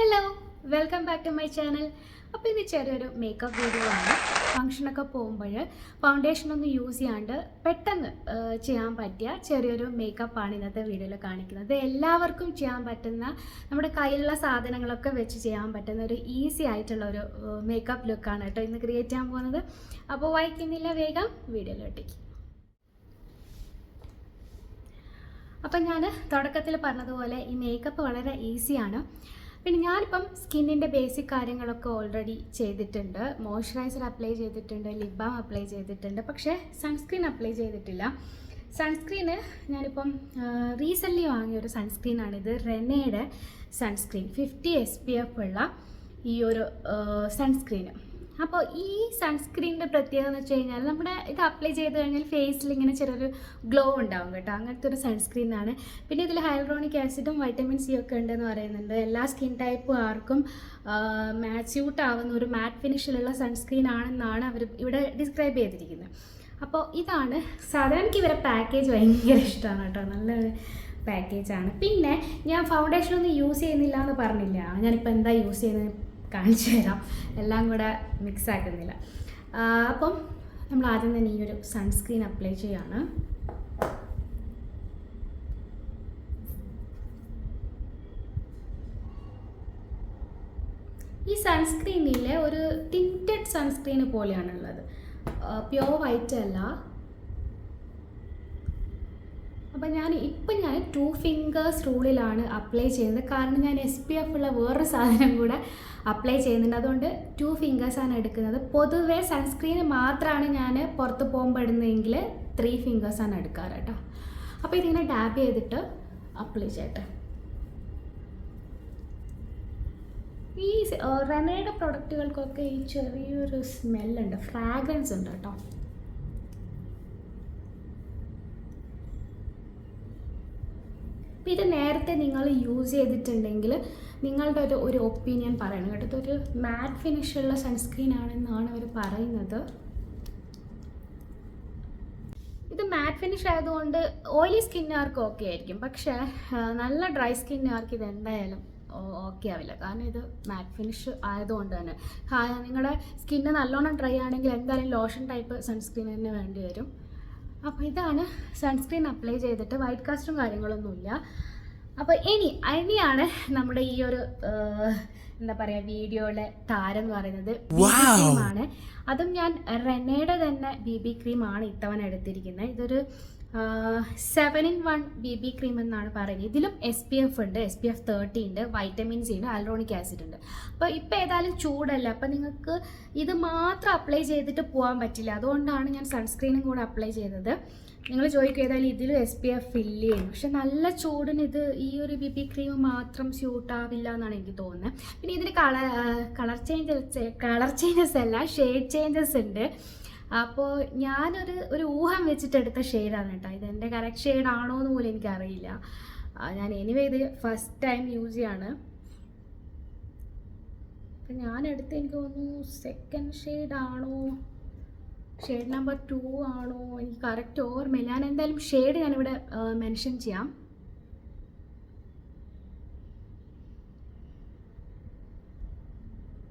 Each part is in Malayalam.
Hello, welcome back to my channel. അപ്പോൾ ഇത് ചെറിയൊരു മേക്കപ്പ് വീഡിയോ ആണ്. ഫംഗ്ഷനൊക്കെ പോകുമ്പോൾ ഫൗണ്ടേഷനൊന്നും യൂസ് ചെയ്യാണ്ട് പെട്ടെന്ന് ചെയ്യാൻ പറ്റിയ ചെറിയൊരു മേക്കപ്പാണ് ഇന്നത്തെ വീഡിയോയിൽ കാണിക്കുന്നത്. എല്ലാവർക്കും ചെയ്യാൻ പറ്റുന്ന, നമ്മുടെ കയ്യിലുള്ള സാധനങ്ങളൊക്കെ വെച്ച് ചെയ്യാൻ പറ്റുന്ന ഒരു ഈസി ആയിട്ടുള്ള ഒരു മേക്കപ്പ് ലുക്കാണ് കേട്ടോ ഇന്ന് ക്രിയേറ്റ് ചെയ്യാൻ പോകുന്നത്. അപ്പോൾ വൈകുന്നില്ല, വേഗം വീഡിയോയിലോട്ടേക്ക്. അപ്പം ഞാൻ തുടക്കത്തിൽ പറഞ്ഞതുപോലെ ഈ മേക്കപ്പ് വളരെ ഈസിയാണ്. പിന്നെ ഞാനിപ്പം സ്കിന്നിൻ്റെ ബേസിക് കാര്യങ്ങളൊക്കെ ഓൾറെഡി ചെയ്തിട്ടുണ്ട്. മോയ്സ്ചറൈസർ അപ്ലൈ ചെയ്തിട്ടുണ്ട്, ലിപ് ബാം അപ്ലൈ ചെയ്തിട്ടുണ്ട്, പക്ഷേ സൺസ്ക്രീൻ അപ്ലൈ ചെയ്തിട്ടില്ല. സൺസ്ക്രീന് ഞാനിപ്പം റീസെൻ്റ്ലി വാങ്ങിയൊരു സൺസ്ക്രീനാണിത്. റെനയുടെ സൺസ്ക്രീൻ 50 SPF ഉള്ള ഈ ഒരു സൺസ്ക്രീന്. അപ്പോൾ ഈ സൺസ്ക്രീനിൻ്റെ പ്രത്യേകത എന്ന് വെച്ച് കഴിഞ്ഞാൽ നമ്മുടെ ഇത് അപ്ലൈ ചെയ്ത് കഴിഞ്ഞാൽ ഫേസിൽ ഇങ്ങനെ ചെറിയൊരു ഗ്ലോ ഉണ്ടാവും കേട്ടോ. അങ്ങനത്തെ ഒരു സൺസ്ക്രീനാണ്. പിന്നെ ഇതിൽ ഹൈലറോണിക് ആസിഡും വൈറ്റമിൻ സി ഒക്കെ ഉണ്ടെന്ന് പറയുന്നുണ്ട്. എല്ലാ സ്കിൻ ടൈപ്പും ആർക്കും സ്യൂട്ട് ആവുന്ന ഒരു മാറ്റ് ഫിനിഷിലുള്ള സൺസ്ക്രീൻ ആണെന്നാണ് അവർ ഇവിടെ ഡിസ്ക്രൈബ് ചെയ്തിരിക്കുന്നത്. അപ്പോൾ ഇതാണ് സാധാരണ. എനിക്ക് ഇവരെ പാക്കേജ് ഭയങ്കര ഇഷ്ടമാണ് കേട്ടോ, നല്ലൊരു പാക്കേജാണ്. പിന്നെ ഞാൻ ഫൗണ്ടേഷനൊന്നും യൂസ് ചെയ്യുന്നില്ല എന്ന് പറഞ്ഞില്ല. ഞാനിപ്പോൾ എന്താ യൂസ് ചെയ്യുന്നത് കാണിച്ചു തരാം, എല്ലാം കൂടെ മിക്സ് ആക്കുന്നില്ല. അപ്പം നമ്മൾ ആദ്യം തന്നെ ഈ ഒരു സൺസ്ക്രീൻ അപ്ലൈ ചെയ്യാണ്. ഈ സൺസ്ക്രീനിൽ ഒരു ടിൻറ്റഡ് സൺസ്ക്രീൻ പോലെയാണുള്ളത്, പ്യോർ വൈറ്റ് അല്ല. അപ്പം ഞാൻ 2 ഫിംഗേഴ്സ് റൂളിലാണ് അപ്ലൈ ചെയ്യുന്നത്. കാരണം ഞാൻ SPF ഉള്ള വേറൊരു സാധനം കൂടെ അപ്ലൈ ചെയ്യുന്നുണ്ട്. അതുകൊണ്ട് 2 ഫിംഗേഴ്സാണ് എടുക്കുന്നത്. പൊതുവേ സൺസ്ക്രീന് മാത്രമാണ് ഞാൻ പുറത്ത് പോകുമ്പോൾ ഇടുന്നതെങ്കിൽ 3 ഫിംഗേഴ്സാണ് എടുക്കാറ് കേട്ടോ. അപ്പോൾ ഇതിങ്ങനെ ഡാബ് ചെയ്തിട്ട് അപ്ലൈ ചെയ്യട്ടെ. ഈ റെനയുടെ പ്രൊഡക്റ്റുകൾക്കൊക്കെ ഈ ചെറിയൊരു സ്മെല്ലുണ്ട്, ഫ്രാഗ്രൻസ് ഉണ്ട് കേട്ടോ. ഇത് നേരത്തെ നിങ്ങൾ യൂസ് ചെയ്തിട്ടുണ്ടെങ്കിൽ നിങ്ങളുടെ ഒരു ഒപ്പീനിയൻ പറയണം കേട്ടോ. ഇതൊരു മാറ്റ് ഫിനിഷുള്ള സൺസ്ക്രീൻ ആണെന്നാണ് അവർ പറയുന്നത്. ഇത് മാറ്റ് ഫിനിഷ് ആയതുകൊണ്ട് ഓയിലി സ്കിന്നുകാർക്ക് ഓക്കെ ആയിരിക്കും, പക്ഷേ നല്ല ഡ്രൈ സ്കിന്നുകാർക്ക് ഇത് എന്തായാലും ഓക്കെ ആവില്ല. കാരണം ഇത് മാറ്റ് ഫിനിഷ് ആയതുകൊണ്ട് തന്നെ നിങ്ങളുടെ സ്കിന്ന് നല്ലോണം ഡ്രൈ ആണെങ്കിൽ എന്തായാലും ലോഷൻ ടൈപ്പ് സൺസ്ക്രീൻ തന്നെ വേണ്ടി വരും. അപ്പോൾ ഇതാണ് സൺസ്ക്രീൻ അപ്ലൈ ചെയ്തിട്ട്, വൈറ്റ് കാസ്റ്റും കാര്യങ്ങളൊന്നുമില്ല. അപ്പോൾ ഇനിയാണ് നമ്മുടെ ഈ ഒരു എന്താ പറയുക വീഡിയോയിലെ താരം എന്ന് പറയുന്നത് ക്രീമാണ്. അതും ഞാൻ റെനയുടെ തന്നെ BB ക്രീമാണ് ഇത്തവണ എടുത്തിരിക്കുന്നത്. ഇതൊരു 7-in-1 BB ക്രീം എന്നാണ് പറയുന്നത്. ഇതിലും SPF ഉണ്ട്, SPF 30 ഉണ്ട്, വൈറ്റമിൻ സി ഉണ്ട്, ഹൈലറോണിക് ആസിഡ് ഉണ്ട്. അപ്പോൾ ഇപ്പോൾ ഏതായാലും ചൂടല്ല, അപ്പോൾ നിങ്ങൾക്ക് ഇത് മാത്രം അപ്ലൈ ചെയ്തിട്ട് പോകാൻ പറ്റില്ല. അതുകൊണ്ടാണ് ഞാൻ സൺസ്ക്രീനും കൂടെ അപ്ലൈ ചെയ്തത്. നിങ്ങൾ ചോദിക്കും ഏതായാലും ഇതിലും SPF ഇല്ലേ, പക്ഷെ നല്ല ചൂടിന് ഇത് ഈ ഒരു BB ക്രീം മാത്രം സ്യൂട്ടാവില്ല എന്നാണ് എനിക്ക് തോന്നുന്നത്. പിന്നെ ഇതിന് കളർ ചേഞ്ചസ് അല്ല, ഷെയ്ഡ് ചേഞ്ചസ് ഉണ്ട്. അപ്പോൾ ഞാനൊരു ഊഹം വെച്ചിട്ടെടുത്ത ഷെയ്ഡാണ് കേട്ടോ. ഇതെൻ്റെ കറക്റ്റ് ഷെയ്ഡാണോ എന്ന് പോലും എനിക്കറിയില്ല. ഞാൻ എനിവേ ഇത് ഫസ്റ്റ് ടൈം യൂസ് ചെയ്യാണ്. അപ്പം ഞാനെടുത്ത് എനിക്ക് തോന്നുന്നു സെക്കൻഡ് ഷെയ്ഡാണോ, ഷെയ്ഡ് നമ്പർ 2 ആണോ, എനിക്ക് കറക്റ്റ് ഓർമ്മയില്ല. ഞാൻ എന്തായാലും ഷെയ്ഡ് ഞാനിവിടെ മെൻഷൻ ചെയ്യാം.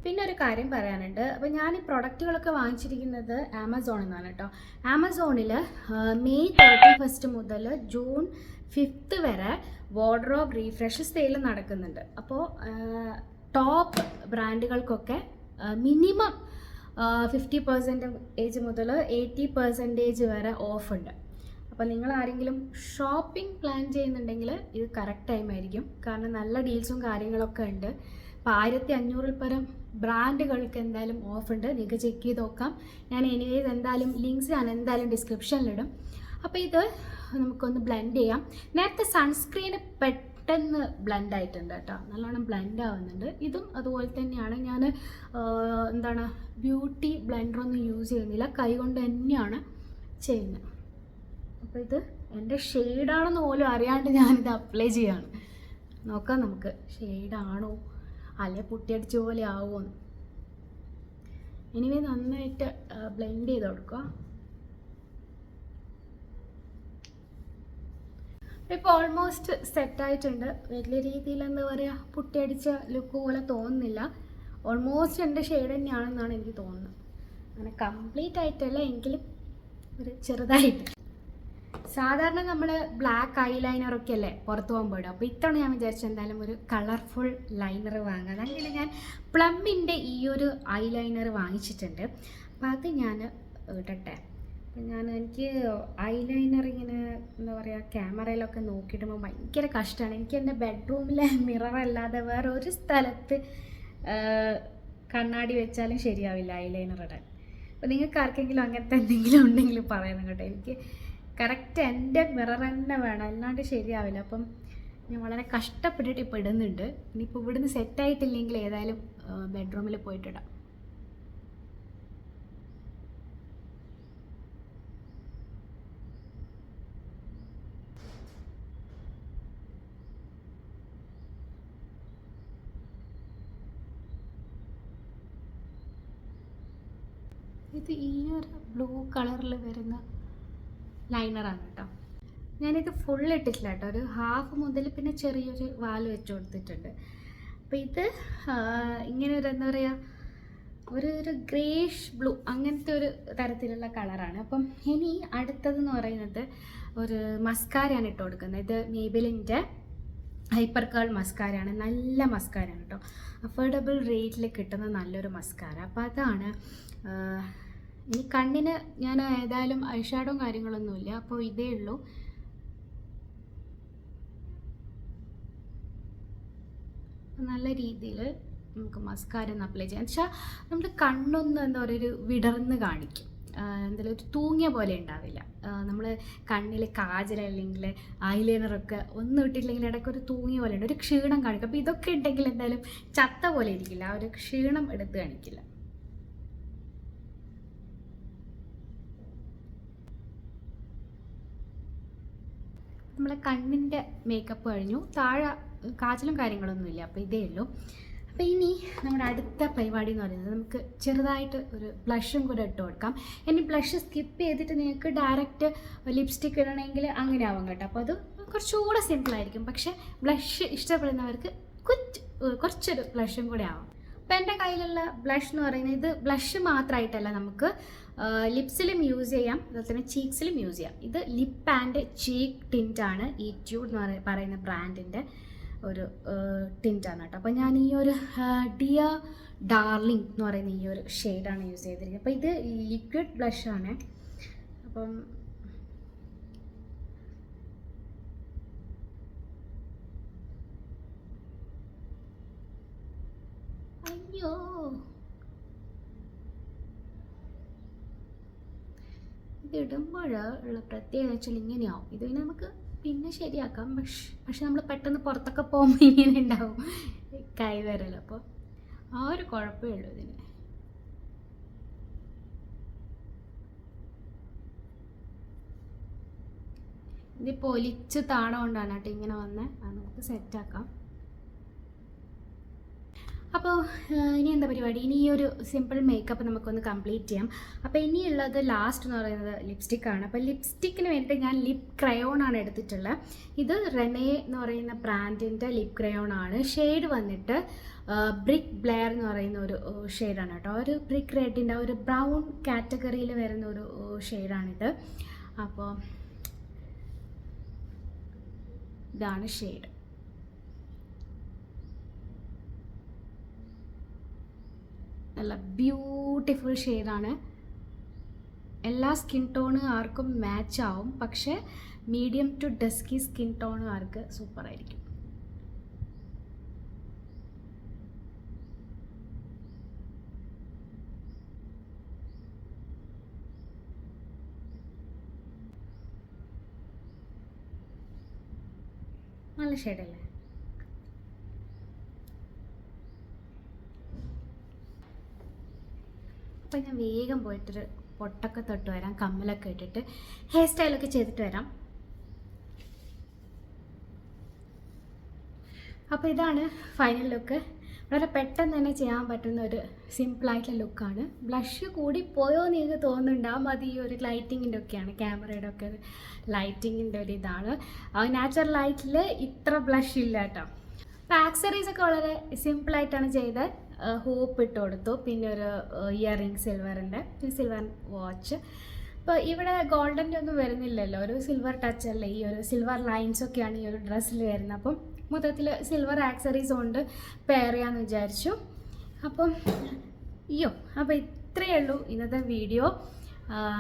പിന്നെ ഒരു കാര്യം പറയാനുണ്ട്. അപ്പോൾ ഞാൻ ഈ പ്രൊഡക്റ്റുകളൊക്കെ വാങ്ങിച്ചിരിക്കുന്നത് ആമസോണിൽ നിന്നാണ് കേട്ടോ. ആമസോണിൽ May 31 മുതൽ June 5 വരെ വാർഡ്രോബ് റീഫ്രഷ് സെയിൽ നടക്കുന്നുണ്ട്. അപ്പോൾ ടോപ്പ് ബ്രാൻഡുകൾക്കൊക്കെ മിനിമം 50% മുതൽ 80% വരെ ഓഫ് ഉണ്ട്. അപ്പോൾ നിങ്ങൾ ആരെങ്കിലും ഷോപ്പിംഗ് പ്ലാൻ ചെയ്യുന്നുണ്ടെങ്കിൽ ഇത് കറക്റ്റ് ടൈം ആയിരിക്കും. കാരണം നല്ല ഡീൽസും കാര്യങ്ങളൊക്കെ ഉണ്ട്. അപ്പോൾ 1500 പരം ബ്രാൻഡുകൾക്ക് എന്തായാലും ഓഫ് ഉണ്ട്. നിങ്ങൾക്ക് ചെക്ക് ചെയ്ത് നോക്കാം. ഞാൻ എനിവേസ് എന്തായാലും ലിങ്ക്സ് ഞാൻ എന്തായാലും ഡിസ്ക്രിപ്ഷനിലിടും. അപ്പോൾ ഇത് നമുക്കൊന്ന് ബ്ലെൻഡ് ചെയ്യാം. നേരത്തെ സൺസ്ക്രീന് പെട്ടെന്ന് ബ്ലെൻഡ് ആയിട്ടുണ്ട് കേട്ടോ, നല്ലോണം ബ്ലെൻഡ് ആവുന്നുണ്ട്. ഇതും അതുപോലെ തന്നെയാണ്. ഞാൻ ബ്യൂട്ടി ബ്ലെൻഡറൊന്നും യൂസ് ചെയ്യുന്നില്ല, കൈ കൊണ്ട് തന്നെയാണ് ചെയ്യുന്നത്. അപ്പോൾ ഇത് എൻ്റെ ഷെയ്ഡാണെന്ന് പോലും അറിയാണ്ട് ഞാനിത് അപ്ലൈ ചെയ്യാണ്. നോക്കാം നമുക്ക് ഷെയ്ഡാണോ അല്ലെ പൊട്ടിയടിച്ച പോലെ ആവുമെന്ന്. എനിവേ നന്നായിട്ട് ബ്ലെൻഡ് ചെയ്ത് കൊടുക്കുക. ഇപ്പോൾ ഓൾമോസ്റ്റ് സെറ്റായിട്ടുണ്ട്. വലിയ രീതിയിൽ എന്താ പറയുക, പുട്ടിയടിച്ച ലുക്ക് പോലെ തോന്നുന്നില്ല. ഓൾമോസ്റ്റ് എൻ്റെ ഷെയ്ഡ് തന്നെയാണെന്നാണ് എനിക്ക് തോന്നുന്നത്. അങ്ങനെ കംപ്ലീറ്റ് ആയിട്ടല്ല, എങ്കിലും ഒരു ചെറുതായിട്ട്. സാധാരണ നമ്മൾ ബ്ലാക്ക് ഐ ലൈനറൊക്കെ അല്ലേ പുറത്ത് പോകുമ്പോൾ ഇടും. അപ്പോൾ ഇത്തവണ ഞാൻ വിചാരിച്ചു എന്തായാലും ഒരു കളർഫുൾ ലൈനർ വാങ്ങാം. അങ്ങനെ ഞാൻ പ്ലമ്മിൻ്റെ ഈ ഒരു ഐ ലൈനർ വാങ്ങിച്ചിട്ടുണ്ട്. അപ്പോൾ അത് ഞാൻ ഇടട്ടെ. അപ്പം എനിക്ക് ഐ ലൈനർ ഇങ്ങനെ എന്താ പറയുക, ക്യാമറയിലൊക്കെ നോക്കിയിടുമ്പോൾ ഭയങ്കര കഷ്ടമാണ്. എനിക്ക് എൻ്റെ ബെഡ്റൂമിലെ മിററല്ലാതെ വേറെ ഒരു സ്ഥലത്ത് കണ്ണാടി വെച്ചാലും ശരിയാവില്ല ഐ ലൈനർ ഇടാൻ. അപ്പോൾ നിങ്ങൾക്ക് ആർക്കെങ്കിലും അങ്ങനത്തെ എന്തെങ്കിലും ഉണ്ടെങ്കിൽ പറയുന്നു കേട്ടോ. എനിക്ക് കറക്റ്റ് എൻ്റെ മിറർ തന്നെ വേണം, അല്ലാണ്ട് ശരിയാവില്ല. അപ്പം ഞാൻ വളരെ കഷ്ടപ്പെട്ടിട്ട് ഇപ്പോൾ ഇടുന്നുണ്ട്. ഇനിയിപ്പോൾ ഇവിടുന്ന് സെറ്റായിട്ടില്ലെങ്കിൽ ഏതായാലും ബെഡ്റൂമിൽ പോയിട്ടിടാം. ഇത് ഈ ഒരു ബ്ലൂ കളറിൽ വരുന്ന ലൈനറാണ് കേട്ടോ. ഞാനിത് ഫുൾ ഇട്ടിട്ടില്ല കേട്ടോ, ഒരു ഹാഫ് മുതൽ പിന്നെ ചെറിയൊരു വാല് വെച്ച് കൊടുത്തിട്ടുണ്ട്. അപ്പോൾ ഇത് ഇങ്ങനെ ഒരു എന്താ പറയുക, ഒരു ഗ്രേഷ് ബ്ലൂ അങ്ങനത്തെ ഒരു തരത്തിലുള്ള കളറാണ്. അപ്പം ഇനി അടുത്തതെന്ന് പറയുന്നത് ഒരു മസ്കാരയാണ് ഇട്ട് കൊടുക്കുന്നത്. ഇത് മേബിലിൻ്റെ ഹൈപ്പർ കേൾ മസ്കാരയാണ്. നല്ല മസ്കാരയാണ് കേട്ടോ, അഫോർഡബിൾ റേറ്റിൽ കിട്ടുന്ന നല്ലൊരു മസ്കാര. അപ്പോൾ അതാണ്. ഇനി കണ്ണിന് ഞാൻ ഏതായാലും ഐഷാഡോയും കാര്യങ്ങളൊന്നുമില്ല, അപ്പോൾ ഇതേ ഉള്ളൂ. നല്ല രീതിയിൽ നമുക്ക് മസ്കാര ഒന്ന് അപ്ലൈ ചെയ്യാം. വെച്ചാൽ നമ്മുടെ കണ്ണൊന്ന് എന്താ പറയുക, ഒരു വിടർന്ന് കാണിക്കും. എന്തായാലും ഒരു തൂങ്ങിയ പോലെ ഉണ്ടാവില്ല. നമ്മൾ കണ്ണിൽ കാജൽ അല്ലെങ്കിൽ ഐലൈനറൊക്കെ ഒന്നും ഇട്ടില്ലെങ്കിൽ ഇടയ്ക്ക് ഒരു തൂങ്ങിയ പോലെ ഉണ്ട്, ഒരു ക്ഷീണം കാണിക്കും. അപ്പോൾ ഇതൊക്കെ ഉണ്ടെങ്കിൽ എന്തായാലും ചത്ത പോലെ ഇരിക്കില്ല, ആ ഒരു ക്ഷീണം എടുത്ത് കാണിക്കില്ല. നമ്മളെ കണ്ണിൻ്റെ മേക്കപ്പ് കഴിഞ്ഞു. താഴെ കാജലും കാര്യങ്ങളൊന്നുമില്ല, അപ്പോൾ ഇതേ ഉള്ളൂ. അപ്പോൾ ഇനി നമ്മുടെ അടുത്ത പരിപാടി എന്ന് പറയുന്നത് നമുക്ക് ചെറുതായിട്ട് ഒരു ബ്ലഷും കൂടെ ഇട്ട് കൊടുക്കാം. ഇനി ബ്ലഷ് സ്കിപ്പ് ചെയ്തിട്ട് നിങ്ങൾക്ക് ഡയറക്റ്റ് ലിപ്സ്റ്റിക്ക് ഇടണമെങ്കിൽ അങ്ങനെ ആവും കേട്ടോ. അപ്പോൾ അത് കുറച്ചുകൂടെ സിമ്പിളായിരിക്കും. പക്ഷേ ബ്ലഷ് ഇഷ്ടപ്പെടുന്നവർക്ക് കുറച്ചൊരു ബ്ലഷും കൂടെ ആവും. അപ്പോൾ എൻ്റെ കയ്യിലുള്ള ബ്ലഷ് എന്ന് പറയുന്നത്, ഇത് ബ്ലഷ് മാത്രമായിട്ടല്ല, നമുക്ക് ലിപ്സിലും യൂസ് ചെയ്യാം, അതുപോലെ തന്നെ ചീക്സിലും യൂസ് ചെയ്യാം. ഇത് ലിപ്പ് ആൻഡ് ചീക്ക് ടിൻ്റാണ്, ഈ ട്യൂഡ് എന്ന് പറയുന്ന ബ്രാൻഡിൻ്റെ ഒരു ടിൻ്റാണ് കേട്ടോ. അപ്പോൾ ഞാൻ ഈ ഒരു ഡിയർ ഡാർലിംഗ് എന്ന് പറയുന്ന ഈ ഒരു ഷെയ്ഡാണ് യൂസ് ചെയ്തിരിക്കുന്നത്. അപ്പോൾ ഇത് ലിക്വിഡ് ബ്ലഷാണ്. അപ്പം അയ്യോ, ഇത് ഇടുമ്പോഴുള്ള പ്രത്യേകത വെച്ചാൽ ഇങ്ങനെയാവും. ഇത് പിന്നെ നമുക്ക് പിന്നെ ശരിയാക്കാം. പക്ഷെ നമ്മൾ പെട്ടെന്ന് പുറത്തൊക്കെ പോകുമ്പോൾ ഇങ്ങനെ ഉണ്ടാവും കൈവരൽ. അപ്പോൾ ആ ഒരു കുഴപ്പമേ ഉള്ളൂ ഇതിന്. ഇതിപ്പോൾ ഒലിച്ച് താണുകൊണ്ടാണ് കേട്ടോ ഇങ്ങനെ വന്നത്. അത് നമുക്ക് സെറ്റാക്കാം. അപ്പോൾ ഇനി എന്താ പരിപാടി, ഇനി ഈ ഒരു സിമ്പിൾ മേക്കപ്പ് നമുക്കൊന്ന് കംപ്ലീറ്റ് ചെയ്യാം. അപ്പോൾ ഇനിയുള്ളത് ലാസ്റ്റ് എന്ന് പറയുന്നത് ലിപ്സ്റ്റിക്കാണ്. അപ്പോൾ ലിപ്സ്റ്റിക്കിന് വേണ്ടിയിട്ട് ഞാൻ ലിപ് ക്രയോൺ ആണ് എടുത്തിട്ടുള്ളത്. ഇത് റെനെ എന്ന് പറയുന്ന ബ്രാൻഡിൻ്റെ ലിപ് ക്രയോൺ ആണ്. ഷെയ്ഡ് വന്നിട്ട് ബ്രിക്ക് ബ്ലെയർ എന്ന് പറയുന്ന ഒരു ഷെയ്ഡാണ് കേട്ടോ. ഒരു ബ്രിക്ക് റെഡിൻ്റെ ഒരു ബ്രൗൺ കാറ്റഗറിയിൽ വരുന്ന ഒരു ഷെയ്ഡാണിത്. അപ്പോൾ ഇതാണ് ഷെയ്ഡ്. നല്ല ബ്യൂട്ടിഫുൾ ഷെയ്ഡാണ്. എല്ലാ സ്കിൻ ടോണുകാർക്കും മാച്ച് ആവും, പക്ഷേ മീഡിയം ടു ഡസ്കി സ്കിൻ ടോണുകാർക്ക് സൂപ്പറായിരിക്കും. നല്ല ഷെയ്ഡല്ലേ. അപ്പം ഞാൻ വേഗം പോയിട്ടൊരു പൊട്ടൊക്കെ തൊട്ട് വരാം, കമ്മലൊക്കെ ഇട്ടിട്ട് ഹെയർ സ്റ്റൈലൊക്കെ ചെയ്തിട്ട് വരാം. അപ്പോൾ ഇതാണ് ഫൈനൽ ലുക്ക്. വളരെ പെട്ടെന്ന് തന്നെ ചെയ്യാൻ പറ്റുന്ന ഒരു സിമ്പിളായിട്ടുള്ള ലുക്കാണ്. ബ്ലഷ് കൂടി പോയോ എന്ന് എനിക്ക് തോന്നുന്നുണ്ടാകും. അത് ഈ ഒരു ലൈറ്റിങ്ങിൻ്റെ ഒക്കെയാണ്, ക്യാമറയുടെ ഒക്കെ ലൈറ്റിങ്ങിൻ്റെ ഒരു ഇതാണ്. നാച്ചുറൽ ലൈറ്റിൽ ഇത്ര ബ്ലഷ് ഇല്ല കേട്ടോ. അപ്പോൾ ആക്സറീസ് ഒക്കെ വളരെ സിമ്പിളായിട്ടാണ് ചെയ്തത്. ഹൂപ്പ് ഇട്ട് കൊടുത്തു, പിന്നെ ഒരു ഇയർ റിംഗ് സിൽവറിൻ്റെ, പിന്നെ സിൽവർ വാച്ച്. അപ്പോൾ ഇവിടെ ഗോൾഡൻ്റെ ഒന്നും വരുന്നില്ലല്ലോ, ഒരു സിൽവർ ടച്ച് അല്ലേ, ഈ ഒരു സിൽവർ ലൈൻസ് ഒക്കെയാണ് ഈ ഒരു ഡ്രസ്സിൽ വരുന്നത്. അപ്പം മൊത്തത്തിൽ സിൽവർ ആക്സറീസ് കൊണ്ട് പെയർ ചെയ്യാമെന്ന് വിചാരിച്ചു. അപ്പം അപ്പോൾ ഇത്രയേ ഉള്ളൂ ഇന്നത്തെ വീഡിയോ.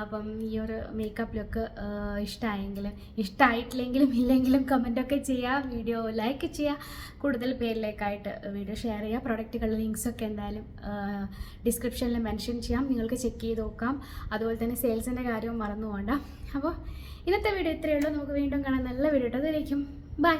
അപ്പം ഈ ഒരു മേക്കപ്പ് ലുക്ക് ഇഷ്ടമായിട്ടില്ലെങ്കിലും ഇല്ലെങ്കിലും കമൻറ്റൊക്കെ ചെയ്യുക, വീഡിയോ ലൈക്ക് ചെയ്യുക, കൂടുതൽ പേരിലേക്കായിട്ട് വീഡിയോ ഷെയർ ചെയ്യുക. പ്രൊഡക്റ്റുകളുടെ ലിങ്ക്സൊക്കെ എന്തായാലും ഡിസ്ക്രിപ്ഷനിൽ മെൻഷൻ ചെയ്യാം, നിങ്ങൾക്ക് ചെക്ക് ചെയ്ത് നോക്കാം. അതുപോലെ തന്നെ സെയിൽസിൻ്റെ കാര്യവും മറന്നു പോകണ്ട. അപ്പോൾ ഇന്നത്തെ വീഡിയോ ഇത്രയേ ഉള്ളൂ. നമുക്ക് വീണ്ടും കാണാം നല്ല വീഡിയോ. അതുവരേക്കും ബൈ.